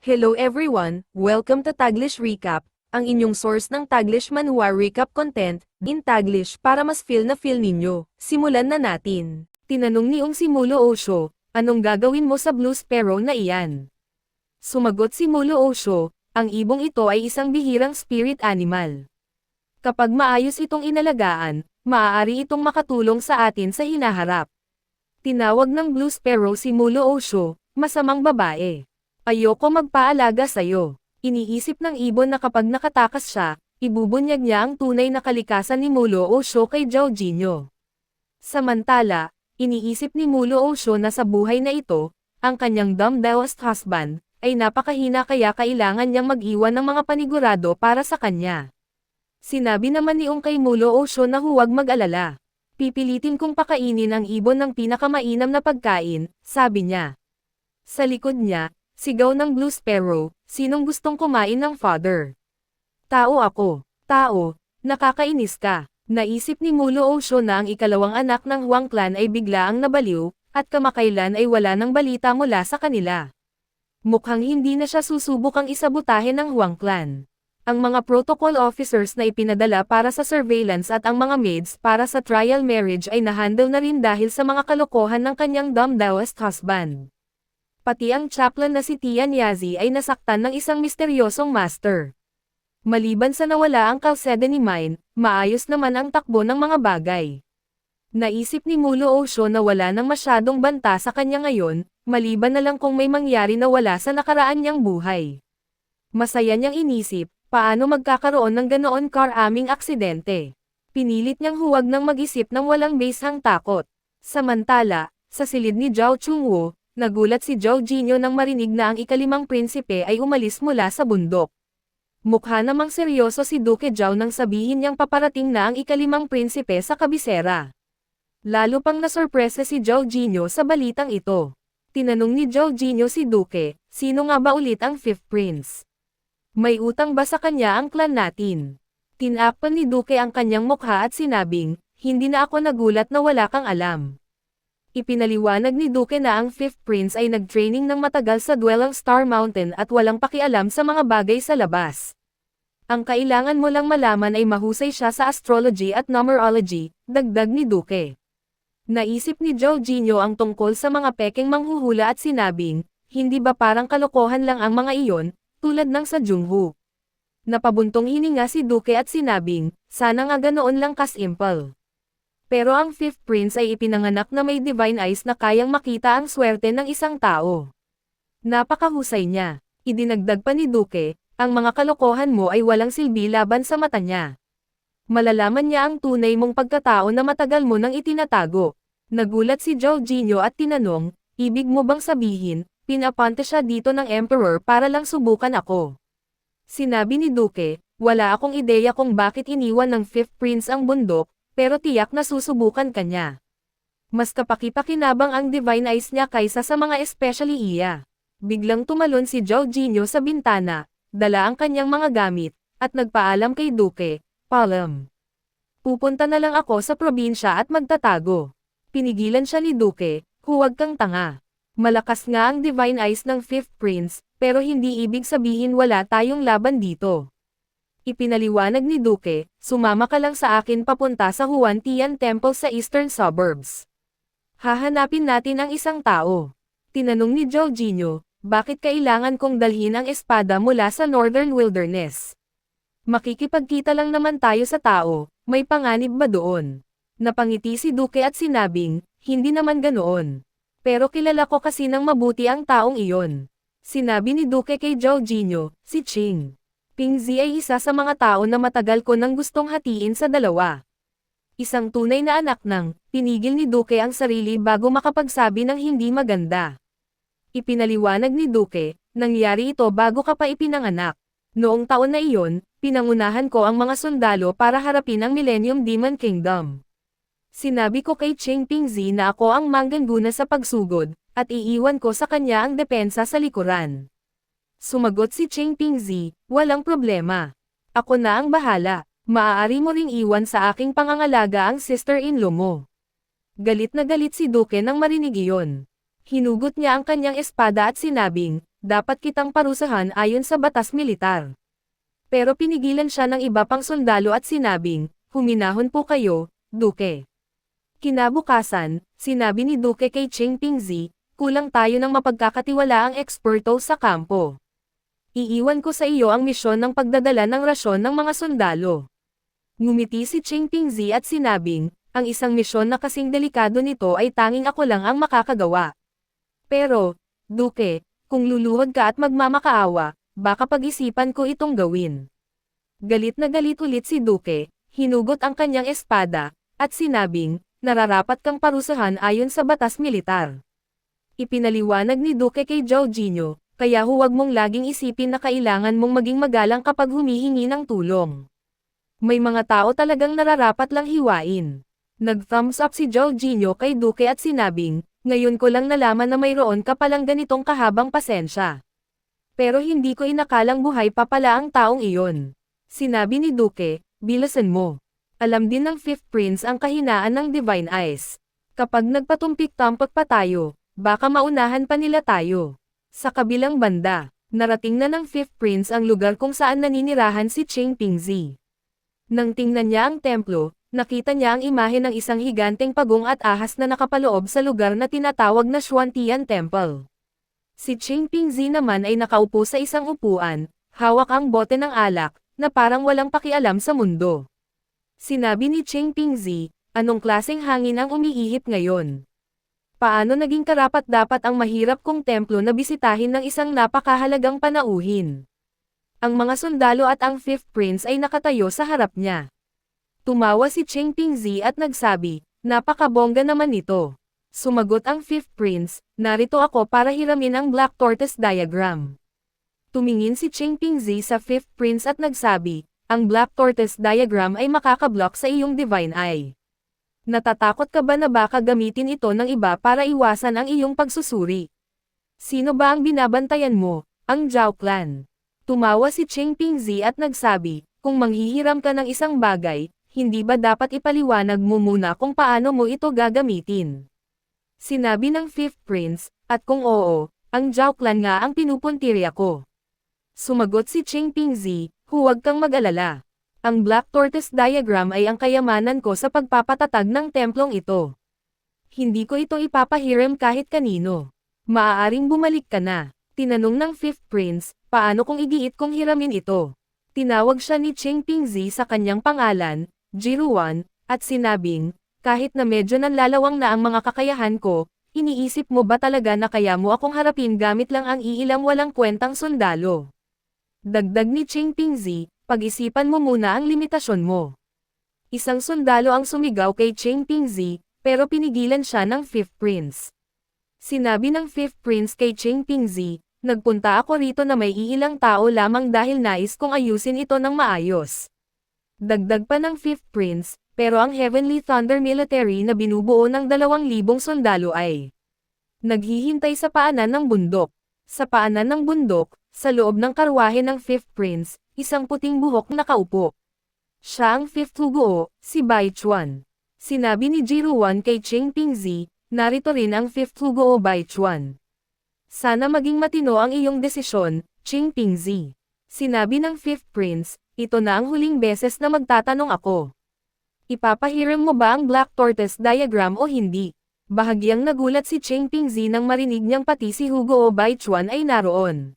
Hello everyone, welcome to Taglish Recap, ang inyong source ng Taglish Manhwa Recap content, in Taglish para mas feel ninyo. Simulan na natin. Tinanong ni si Mulo Osho, anong gagawin mo sa Blue Sparrow na iyan? Sumagot si Mulo Osho, ang ibong ito ay isang bihirang spirit animal. Kapag maayos itong inalagaan, maaari itong makatulong sa atin sa hinaharap. Tinawag ng Blue Sparrow si Mulo Osho, masamang babae. Ayoko magpaalaga sa'yo. Iniisip ng ibon na kapag nakatakas siya, ibubunyag niya ang tunay na kalikasan ni Mulo Osho kay Jorginho. Samantala, iniisip ni Mulo Osho na sa buhay na ito, ang kanyang dumb-dowest husband, ay napakahina kaya kailangan niyang mag-iwan ng mga panigurado para sa kanya. Sinabi naman ni kay Mulo Osho na huwag mag-alala. Pipilitin kong pakainin ang ibon ng pinakamainam na pagkain, sabi niya. Sa likod niya, sigaw ng Blue Sparrow, sinong gustong kumain ng father? Tao ako. Tao, nakakainis ka. Naisip ni Mulo Osho na ang ikalawang anak ng Huang clan ay biglaang nabaliw, at kamakailan ay wala ng balita mula sa kanila. Mukhang hindi na siya susubukang isabotahe ng Huang clan. Ang mga protocol officers na ipinadala para sa surveillance at ang mga maids para sa trial marriage ay nahandle na rin dahil sa mga kalokohan ng kanyang dumb-dowest husband. Pati ang chaplain na si Tian Yazi ay nasaktan ng isang misteryosong master. Maliban sa nawala ang Chalcedony Mine, maayos naman ang takbo ng mga bagay. Naisip ni Mulo Osho na wala nang masyadong banta sa kanya ngayon, maliban na lang kung may mangyari na wala sa nakaraan niyang buhay. Masaya niyang inisip, paano magkakaroon ng ganoon karaming aksidente. Pinilit niyang huwag nang mag-isip ng walang basehang takot. Samantala, sa silid ni Zhao Chungwo, nagulat si Jorginho nang marinig na ang ikalimang prinsipe ay umalis mula sa bundok. Mukha namang seryoso si Duke Zhao nang sabihin niyang paparating na ang ikalimang prinsipe sa kabisera. Lalo pang nasorpresa si Jorginho sa balitang ito. Tinanong ni Jorginho si Duke, sino nga ba ulit ang fifth prince? May utang ba sa kanya ang clan natin? Tinakpan ni Duke ang kanyang mukha at sinabing, hindi na ako nagulat na wala kang alam. Ipinaliwanag ni Duke na ang fifth prince ay nag-training ng matagal sa duelang Star Mountain at walang pakialam sa mga bagay sa labas. Ang kailangan mo lang malaman ay mahusay siya sa astrology at numerology, dagdag ni Duke. Naisip ni Jorginho ang tungkol sa mga pekeng manghuhula at sinabing, hindi ba parang kalokohan lang ang mga iyon, tulad ng sa Jungho. Napabuntong hininga si Duke at sinabing, sana nga ganoon lang kasimple. Pero ang fifth prince ay ipinanganak na may divine eyes na kayang makita ang swerte ng isang tao. Napakahusay niya. Idinagdag pa ni Duke, ang mga kalokohan mo ay walang silbi laban sa mata niya. Malalaman niya ang tunay mong pagkatao na matagal mo nang itinatago. Nagulat si Jorginho at tinanong, ibig mo bang sabihin, pinapante siya dito ng emperor para lang subukan ako? Sinabi ni Duke, wala akong ideya kung bakit iniwan ng fifth prince ang bundok, pero tiyak na susubukan kanya. Mas kapaki-pakinabang ang divine eyes niya kaysa sa mga especially iya. Biglang tumalon si Jorginho sa bintana, dala ang kanyang mga gamit, at nagpaalam kay Duke, Palam. Pupunta na lang ako sa probinsya at magtatago. Pinigilan siya ni Duke, huwag kang tanga. Malakas nga ang divine eyes ng fifth prince, pero hindi ibig sabihin wala tayong laban dito. Ipinaliwanag ni Duke, sumama ka lang sa akin papunta sa Huan Tian Temple sa eastern suburbs. Hahanapin natin ang isang tao. Tinanong ni Jorginho, bakit kailangan kong dalhin ang espada mula sa northern wilderness? Makikipagkita lang naman tayo sa tao, may panganib ba doon? Napangiti si Duke at sinabing, hindi naman ganoon. Pero kilala ko kasi ng mabuti ang taong iyon. Sinabi ni Duke kay Jorginho, si Ching Pingzi ay isa sa mga tao na matagal ko nang gustong hatiin sa dalawa. Isang tunay na anak ng, pinigil ni Duke ang sarili bago makapagsabi ng hindi maganda. Ipinaliwanag ni Duke, nangyari ito bago ka pa ipinanganak. Noong taon na iyon, pinangunahan ko ang mga sundalo para harapin ang Millennium Demon Kingdom. Sinabi ko kay Ching Pingzi na ako ang manggaguna sa pagsugod, at iiwan ko sa kanya ang depensa sa likuran. Sumagot si Ching Pingzi, walang problema. Ako na ang bahala, maaari mo ring iwan sa aking pangangalaga ang sister-in-law mo. Galit na galit si Duke nang marinig iyon. Hinugot niya ang kanyang espada at sinabing, dapat kitang parusahan ayon sa batas militar. Pero pinigilan siya ng iba pang sundalo at sinabing, huminahon po kayo, Duke. Kinabukasan, sinabi ni Duke kay Cheng Pingzi, kulang tayo ng mapagkakatiwalaang eksperto sa kampo. Iiwan ko sa iyo ang misyon ng pagdadala ng rasyon ng mga sundalo. Ngumiti si Cheng Pingzi at sinabing, ang isang misyon na kasing delikado nito ay tanging ako lang ang makakagawa. Pero, Duke, kung luluhod ka at magmamakaawa, baka pag-isipan ko itong gawin. Galit na galit ulit si Duke, hinugot ang kanyang espada, at sinabing, nararapat kang parusahan ayon sa batas militar. Ipinaliwanag ni Duke kay Jorginho, kaya huwag mong laging isipin na kailangan mong maging magalang kapag humihingi ng tulong. May mga tao talagang nararapat lang hiwain. Nag-thumbs up si Jorginho kay Duke at sinabing, ngayon ko lang nalaman na mayroon ka palang ganitong kahabang pasensya. Pero hindi ko inakalang buhay pa pala ang taong iyon. Sinabi ni Duke, bilasan mo. Alam din ng Fifth Prince ang kahinaan ng Divine Eyes. Kapag nagpatumpik-tampok pa tayo, baka maunahan pa nila tayo. Sa kabilang banda, narating na ng Fifth Prince ang lugar kung saan naninirahan si Cheng Pingzi. Nang tingnan niya ang templo, nakita niya ang imahe ng isang higanteng pagong at ahas na nakapaloob sa lugar na tinatawag na Xuantian Temple. Si Cheng Pingzi naman ay nakaupo sa isang upuan, hawak ang bote ng alak, na parang walang pakialam sa mundo. Sinabi ni Cheng Pingzi, anong klaseng hangin ang umiihip ngayon? Paano naging karapat-dapat ang mahirap kong templo na bisitahin ng isang napakahalagang panauhin? Ang mga sundalo at ang Fifth Prince ay nakatayo sa harap niya. Tumawa si Cheng Pingzi at nagsabi, napakabongga naman ito. Sumagot ang Fifth Prince, narito ako para hiramin ang Black Tortoise Diagram. Tumingin si Cheng Pingzi sa Fifth Prince at nagsabi, ang Black Tortoise Diagram ay makakablock sa iyong Divine Eye. Natatakot ka ba na baka gamitin ito ng iba para iwasan ang iyong pagsusuri? Sino ba ang binabantayan mo? Ang Zhao Clan. Tumawa si Cheng Pingzi at nagsabi, kung manghihiram ka ng isang bagay, hindi ba dapat ipaliwanag mo muna kung paano mo ito gagamitin? Sinabi ng Fifth Prince, at kung oo, ang Zhao Clan nga ang pinupuntirya ko. Sumagot si Cheng Pingzi, huwag kang mag-alala. Ang Black Tortoise Diagram ay ang kayamanan ko sa pagpapatatag ng templong ito. Hindi ko ito ipapahiram kahit kanino. Maaaring bumalik ka na. Tinanong ng Fifth Prince, paano kung igiit kong hiramin ito? Tinawag siya ni Cheng Pingzi sa kanyang pangalan, Jiruan, at sinabing, kahit na medyo nanlalawang na ang mga kakayahan ko, iniisip mo ba talaga na kaya mo akong harapin gamit lang ang iilang walang kwentang sundalo? Dagdag ni Cheng Pingzi, pag-isipan mo muna ang limitasyon mo. Isang sundalo ang sumigaw kay Cheng Pingzi, pero pinigilan siya ng Fifth Prince. Sinabi ng Fifth Prince kay Cheng Pingzi, nagpunta ako rito na may iilang tao lamang dahil nais kong ayusin ito ng maayos. Dagdag pa ng Fifth Prince, pero ang Heavenly Thunder Military na binubuo ng 2,000 sundalo ay naghihintay sa paanan ng bundok. Sa paanan ng bundok, sa loob ng karwahe ng Fifth Prince, isang puting buhok nakaupo. Siya ang Fifth Huguo, si Bai Chuan. Sinabi ni Jiruan kay Cheng Pingzi, narito rin ang Fifth Huguo Bai Chuan. Sana maging matino ang iyong desisyon, Cheng Pingzi. Sinabi ng Fifth Prince, ito na ang huling beses na magtatanong ako. Ipapahiram mo ba ang Black Tortoise Diagram o hindi? Bahagyang nagulat si Cheng Pingzi nang marinig niyang pati si Huguo Bai Chuan ay naroon.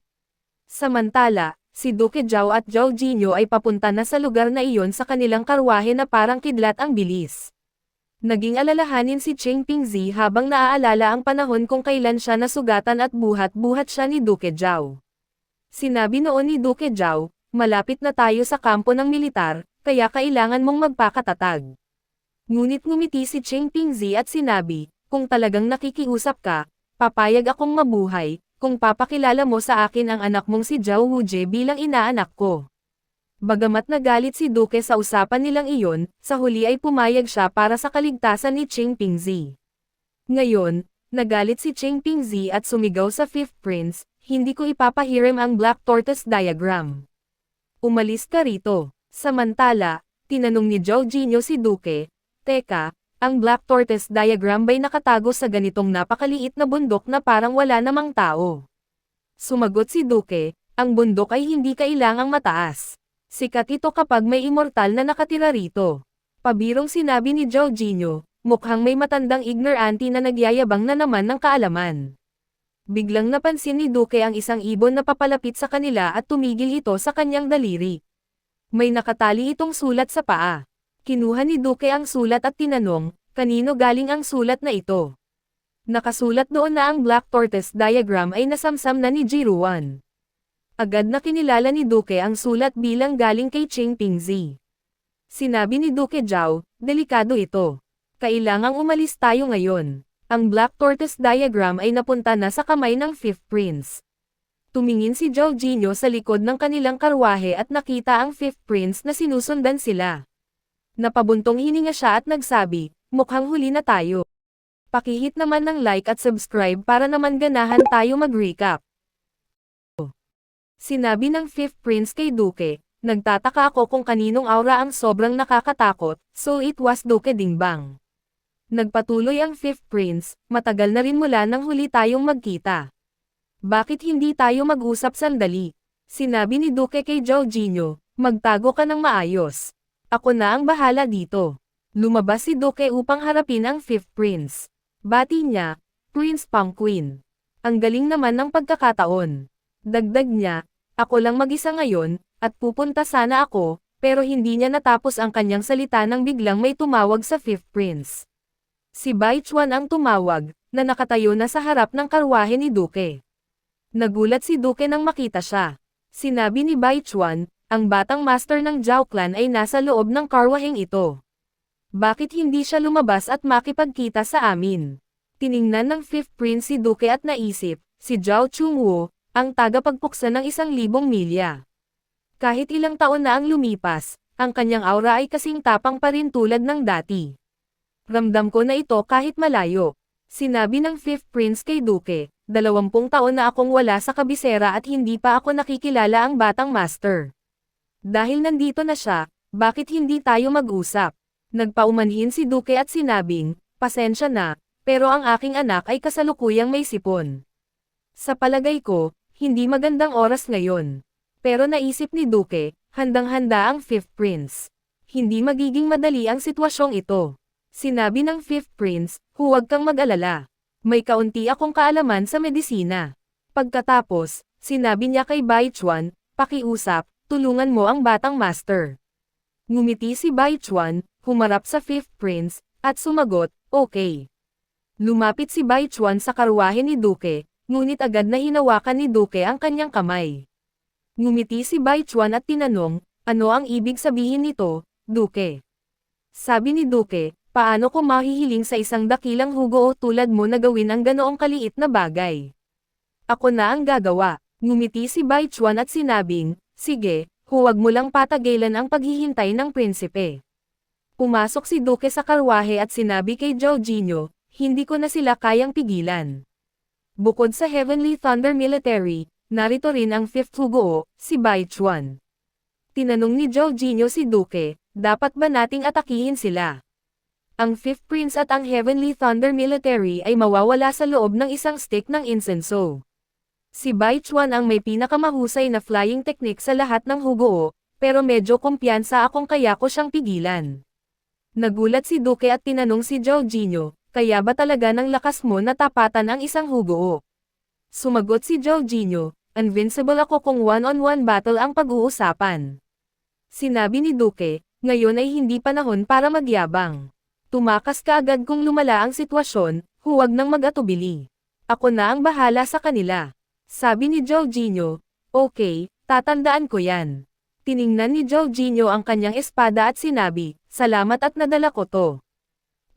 Samantala, si Duke Zhao at Jorginho ay papunta na sa lugar na iyon sa kanilang karwahe na parang kidlat ang bilis. Naging alalahanin si Cheng Pingzi habang naaalala ang panahon kung kailan siya nasugatan at buhat-buhat siya ni Duke Zhao. Sinabi noon ni Duke Zhao, malapit na tayo sa kampo ng militar, kaya kailangan mong magpakatatag. Ngunit ngumiti si Cheng Pingzi at sinabi, kung talagang nakikiusap ka, papayag akong mabuhay, kung papakilala mo sa akin ang anak mong si Zhao Wuje bilang inaanak ko. Bagamat nagalit si Duke sa usapan nilang iyon, sa huli ay pumayag siya para sa kaligtasan ni Cheng Pingzi. Ngayon, nagalit si Cheng Pingzi at sumigaw sa Fifth Prince, hindi ko ipapahiram ang Black Tortoise Diagram. Umalis ka rito. Samantala, tinanong ni Jorginho si Duke, teka, ang Black Tortoise Diagram ba'y nakatago sa ganitong napakaliit na bundok na parang wala namang tao? Sumagot si Duque, ang bundok ay hindi kailangang mataas. Sikat ito kapag may immortal na nakatira rito. Pabirong sinabi ni Jorginho, mukhang may matandang ignorante na nagyayabang na naman ng kaalaman. Biglang napansin ni Duque ang isang ibon na papalapit sa kanila at tumigil ito sa kanyang daliri. May nakatali itong sulat sa paa. Kinuha ni Duque ang sulat at tinanong, kanino galing ang sulat na ito? Nakasulat doon na ang Black Tortoise diagram ay nasamsam na ni Jiruan. Agad na kinilala ni Duque ang sulat bilang galing kay Ching Pingzi. Sinabi ni Duque Zhao, delikado ito. Kailangang umalis tayo ngayon. Ang Black Tortoise diagram ay napunta na sa kamay ng Fifth Prince. Tumingin si Jorginho sa likod ng kanilang karwahe at nakita ang Fifth Prince na sinusundan sila. Napabuntong hininga siya at nagsabi, mukhang huli na tayo. Pakihit naman ng like at subscribe para naman ganahan tayo mag-recap. Sinabi ng Fifth Prince kay Duque, nagtataka ako kung kaninong aura ang sobrang nakakatakot, so it was Duque Dingbang. Nagpatuloy ang Fifth Prince, matagal na rin mula nang huli tayong magkita. Bakit hindi tayo mag-usap sandali? Sinabi ni Duque kay Jorginho, magtago ka ng maayos. Ako na ang bahala dito. Lumabas si Duque upang harapin ang Fifth Prince. Bati niya, Prince Pangquin. Ang galing naman ng pagkakataon. Dagdag niya, ako lang mag-isa ngayon, at pupunta sana ako, pero hindi niya natapos ang kanyang salita nang biglang may tumawag sa Fifth Prince. Si Bai Chuan ang tumawag, na nakatayo na sa harap ng karwahe ni Duque. Nagulat si Duque nang makita siya. Sinabi ni Bai Chuan, ang batang master ng Zhao Clan ay nasa loob ng karwaheng ito. Bakit hindi siya lumabas at makipagkita sa amin? Tiningnan ng Fifth Prince si Duque at naisip, si Zhao Chungwo, ang tagapagpuksa ng 1,000 milya. Kahit ilang taon na ang lumipas, ang kanyang aura ay kasing tapang pa rin tulad ng dati. Ramdam ko na ito kahit malayo. Sinabi ng Fifth Prince kay Duque, 20 taon na akong wala sa kabisera at hindi pa ako nakikilala ang batang master. Dahil nandito na siya, bakit hindi tayo mag-usap? Nagpaumanhin si Duque at sinabing, pasensya na, pero ang aking anak ay kasalukuyang may sipon. Sa palagay ko, hindi magandang oras ngayon. Pero naisip ni Duque, handang-handa ang Fifth Prince. Hindi magiging madali ang sitwasyong ito. Sinabi ng Fifth Prince, huwag kang mag-alala. May kaunti akong kaalaman sa medisina. Pagkatapos, sinabi niya kay Bai Chuan, pakiusap, tulungan mo ang batang master. Ngumiti si Bai Chuan, humarap sa Fifth Prince, at sumagot, okay. Lumapit si Bai Chuan sa karwahe ni Duque, ngunit agad na hinawakan ni Duque ang kanyang kamay. Ngumiti si Bai Chuan at tinanong, ano ang ibig sabihin nito, Duque? Sabi ni Duque, paano ko mahihiling sa isang dakilang hugo tulad mo na gawin ang ganoong kaliit na bagay? Ako na ang gagawa. Ngumiti si Bai Chuan at sinabing, sige, huwag mo lang patagalan ang paghihintay ng prinsipe. Pumasok si Duque sa karwahe at sinabi kay Jorginho, hindi ko na sila kayang pigilan. Bukod sa Heavenly Thunder Military, narito rin ang Fifth Hugo, si Bai Chuan. Tinanong ni Jorginho si Duque, dapat ba nating atakihin sila? Ang Fifth Prince at ang Heavenly Thunder Military ay mawawala sa loob ng isang stick ng insenso. Si Bai Chuan ang may pinakamahusay na flying technique sa lahat ng Hugo, pero medyo kumpiyansa akong kaya ko siyang pigilan. Nagulat si Duque at tinanong si Jorginho, kaya ba talaga ng lakas mo na tapatan ang isang Hugo? Sumagot si Jorginho, invincible ako kung one-on-one battle ang pag-uusapan. Sinabi ni Duque, ngayon ay hindi panahon para magyabang. Tumakas ka agad kung lumala ang sitwasyon, huwag nang mag-atubili. Ako na ang bahala sa kanila. Sabi ni Jorginho, okay, tatandaan ko yan. Tiningnan ni Jorginho ang kanyang espada at sinabi, salamat at nadala ko to.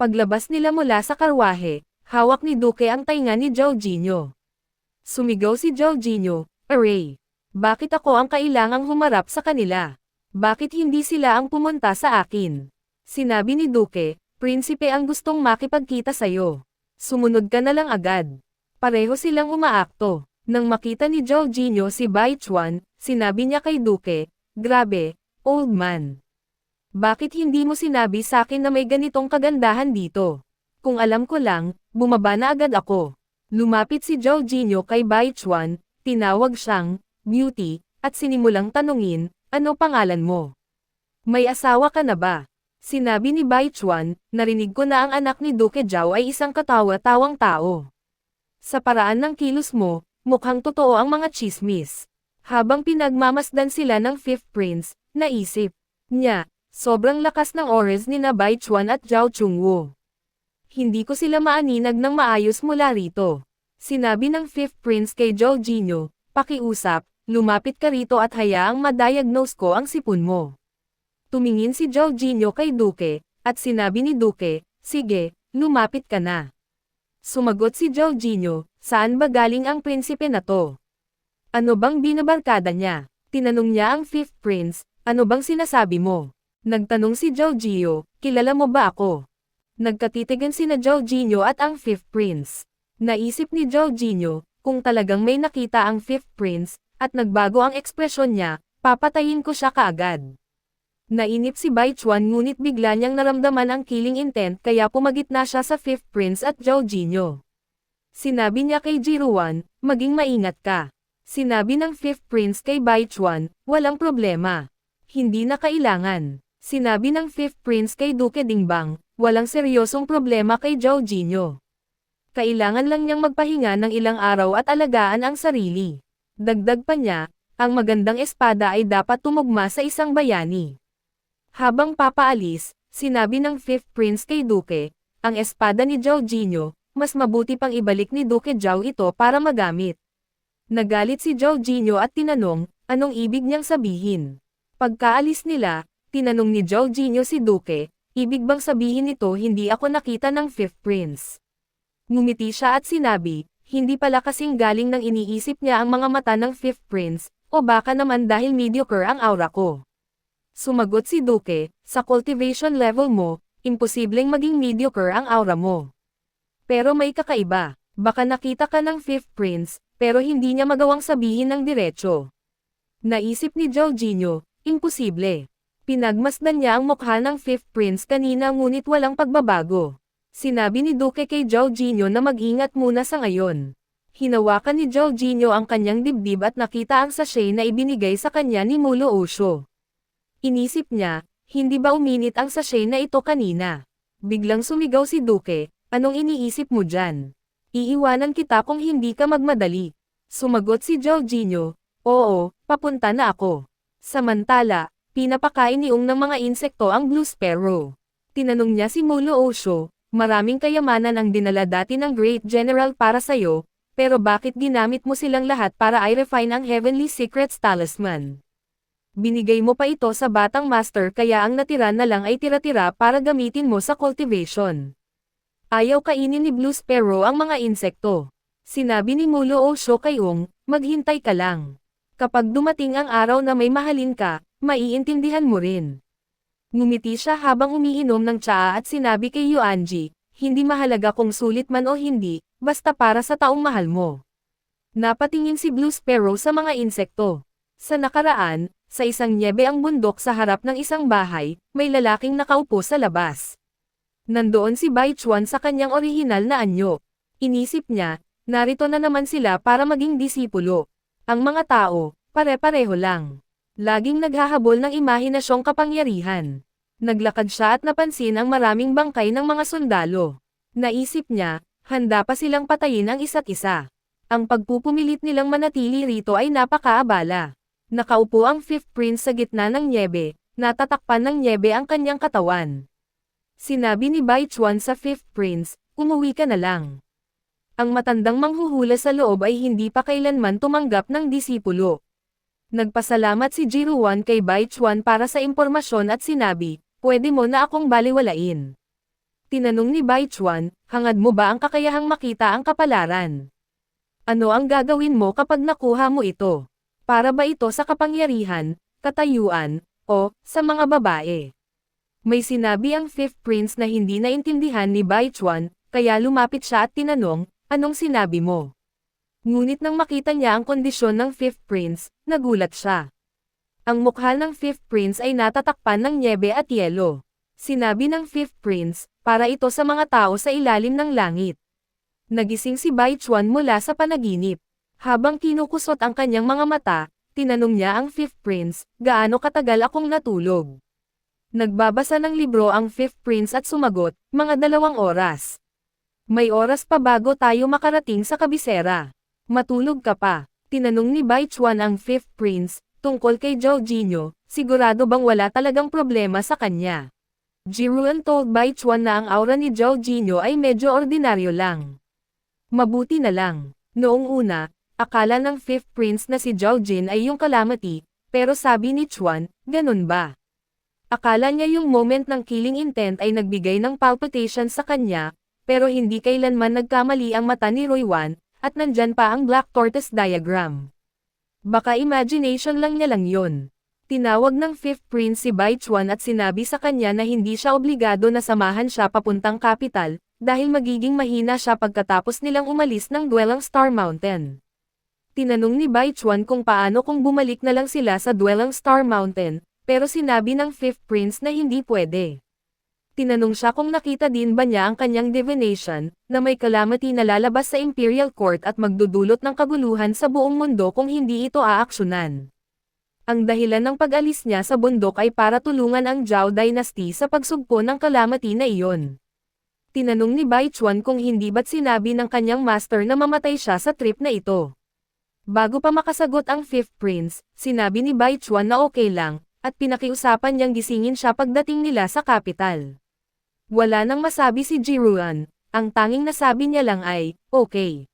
Paglabas nila mula sa karwahe, hawak ni Duque ang tainga ni Jorginho. Sumigaw si Jorginho, aray! Bakit ako ang kailangang humarap sa kanila? Bakit hindi sila ang pumunta sa akin? Sinabi ni Duque, prinsipe ang gustong makipagkita sa'yo. Sumunod ka na lang agad. Pareho silang umaakto. Nang makita ni Jorginho si Bai Chuan, sinabi niya kay Duque, grabe, old man. Bakit hindi mo sinabi sa akin na may ganitong kagandahan dito? Kung alam ko lang, bumaba na agad ako. Lumapit si Jorginho kay Bai Chuan, Tinawag siyang, Beauty, at sinimulang tanungin, ano pangalan mo? May asawa ka na ba? Sinabi ni Bai Chuan, narinig ko na ang anak ni Duke Zhao ay isang katawa-tawang tao. Sa paraan ng kilos mo, mukhang totoo ang mga chismis. Habang pinagmamasdan sila ng Fifth Prince, naisip niya, sobrang lakas ng oras ni na Bai Chuan at Zhao Chungwu. Hindi ko sila maaninag ng maayos mula rito. Sinabi ng Fifth Prince kay Zhao Jinyo, pakiusap, lumapit ka rito at hayaang ma-diagnose ko ang sipon mo. Tumingin si Zhao Jinyo kay Duke, at sinabi ni Duke, sige, lumapit ka na. Sumagot si Zhao Jinyo, saan ba galing ang prinsipe na to? Ano bang binabarkada niya? Tinanong niya ang Fifth Prince, ano bang sinasabi mo? Nagtanong si Zhao Jinyo, kilala mo ba ako? Nagkatitigan sina Zhao Jinyo at ang Fifth Prince. Naisip ni Zhao Jinyo, kung talagang may nakita ang Fifth Prince, at nagbago ang ekspresyon niya, papatayin ko siya kaagad. Nainip si Bai Chuan ngunit bigla niyang naramdaman ang killing intent kaya pumagitna siya sa Fifth Prince at Zhao Jinyo. Sinabi niya kay Jiruan, maging maingat ka. Sinabi ng Fifth Prince kay Bai Chuan, walang problema. Hindi na kailangan. Sinabi ng Fifth Prince kay Duke Dingbang, walang seryosong problema kay Zhao Jinyo. Kailangan lang niyang magpahinga ng ilang araw at alagaan ang sarili. Dagdag pa niya, ang magandang espada ay dapat tumugma sa isang bayani. Habang papaalis, sinabi ng Fifth Prince kay Duke, ang espada ni Zhao Jinyo, mas mabuti pang ibalik ni Duke Zhao ito para magamit. Nagalit si Zhao Jinyo at tinanong, anong ibig niyang sabihin? Pagkaalis nila, tinanong ni Zhao Jinyo si Duke, ibig bang sabihin nito hindi ako nakita ng Fifth Prince? Ngumiti siya at sinabi, hindi pala kasing galing ng iniisip niya ang mga mata ng Fifth Prince, o baka naman dahil mediocre ang aura ko. Sumagot si Duke, sa cultivation level mo, imposibleng maging mediocre ang aura mo. Pero may kakaiba, baka nakita ka ng Fifth Prince, pero hindi niya magawang sabihin ng diretso. Naisip ni Zhao Jinyo, imposible. Pinagmasdan niya ang mukha ng Fifth Prince kanina ngunit walang pagbabago. Sinabi ni Duke kay Zhao Jinyo na mag-ingat muna sa ngayon. Hinawakan ni Zhao Jinyo ang kanyang dibdib at nakita ang sachet na ibinigay sa kanya ni Mulo Osho. Inisip niya, hindi ba uminit ang sachet na ito kanina? Biglang sumigaw si Duke, anong iniisip mo dyan? Iiwanan kita kung hindi ka magmadali. Sumagot si Zhao Jinyo, oo, papunta na ako. Samantala, pinapakain ni Ung ng mga insekto ang Blue Sparrow. Tinanong niya si Mulo Osho, maraming kayamanan ang dinala dati ng Great General para sayo, pero bakit ginamit mo silang lahat para i-refine ang Heavenly Secrets Talisman? Binigay mo pa ito sa batang master kaya ang natira na lang ay tira-tira para gamitin mo sa cultivation. Ayaw kainin ni Blue Sparrow ang mga insekto. Sinabi ni Mulo Osho kay Ung, maghintay ka lang. Kapag dumating ang araw na may mahalin ka, maiintindihan mo rin. Ngumiti siya habang umiinom ng tsaa at sinabi kay Yuanji, hindi mahalaga kung sulit man o hindi, basta para sa taong mahal mo. Napatingin si Blue Sparrow sa mga insekto. Sa nakaraan, sa isang nyebe ang bundok sa harap ng isang bahay, may lalaking nakaupo sa labas. Nandoon si Bai Chuan sa kanyang orihinal na anyo. Inisip niya, narito na naman sila para maging disipulo. Ang mga tao, pare-pareho lang. Laging naghahabol ng imahinasyong kapangyarihan. Naglakad siya at napansin ang maraming bangkay ng mga sundalo. Naisip niya, handa pa silang patayin ang isa't isa. Ang pagpupumilit nilang manatili rito ay napakaabala. Nakaupo ang Fifth Prince sa gitna ng nyebe, natatakpan ng nyebe ang kanyang katawan. Sinabi ni Bai Chuan sa Fifth Prince, umuwi ka na lang. Ang matandang manghuhula sa loob ay hindi pa kailanman tumanggap ng disipulo. Nagpasalamat si Jiruan kay Bai Chuan para sa impormasyon at sinabi, pwede mo na akong baliwalain. Tinanong ni Bai Chuan, hangad mo ba ang kakayahang makita ang kapalaran? Ano ang gagawin mo kapag nakuha mo ito? Para ba ito sa kapangyarihan, katayuan, o sa mga babae? May sinabi ang Fifth Prince na hindi naintindihan ni Bai Chuan, kaya lumapit siya at tinanong, anong sinabi mo? Ngunit nang makita niya ang kondisyon ng Fifth Prince, nagulat siya. Ang mukha ng Fifth Prince ay natatakpan ng nyebe at yelo. Sinabi ng Fifth Prince, para ito sa mga tao sa ilalim ng langit. Nagising si Bai Chuan mula sa panaginip. Habang kinukusot ang kanyang mga mata, tinanong niya ang Fifth Prince, gaano katagal akong natulog? Nagbabasa ng libro ang Fifth Prince at sumagot, mga 2 oras. May oras pa bago tayo makarating sa kabisera. Matulog ka pa. Tinanong ni Bai Chuan ang Fifth Prince, tungkol kay Zhao Jinyo, sigurado bang wala talagang problema sa kanya. Jiruan told Bai Chuan na ang aura ni Zhao Jinyo ay medyo ordinaryo lang. Mabuti na lang. Noong una, akala ng Fifth Prince na si Zhao Jin ay yung calamity, pero sabi ni Chuan, ganun ba? Akala niya yung moment ng killing intent ay nagbigay ng palpitation sa kanya, pero hindi kailanman nagkamali ang mata ni Roy-wan, at nandyan pa ang Black Tortoise diagram. Baka imagination lang niya lang yun. Tinawag ng Fifth Prince si Bai Chuan at sinabi sa kanya na hindi siya obligado na samahan siya papuntang capital, dahil magiging mahina siya pagkatapos nilang umalis ng duelang Star Mountain. Tinanong ni Bai Chuan kung paano kung bumalik na lang sila sa duelang Star Mountain, pero sinabi ng Fifth Prince na hindi pwede. Tinanong siya kung nakita din ba niya ang kanyang divination, na may calamity na lalabas sa Imperial Court at magdudulot ng kaguluhan sa buong mundo kung hindi ito aaksyonan. Ang dahilan ng pag-alis niya sa bundok ay para tulungan ang Zhao Dynasty sa pagsugpo ng calamity na iyon. Tinanong ni Bai Chuan kung hindi ba't sinabi ng kanyang master na mamatay siya sa trip na ito. Bago pa makasagot ang Fifth Prince, sinabi ni Bai Chuan na okay lang, at pinakiusapan niyang gisingin siya pagdating nila sa kapital. Wala nang masabi si Jiruan, ang tanging nasabi niya lang ay, okay.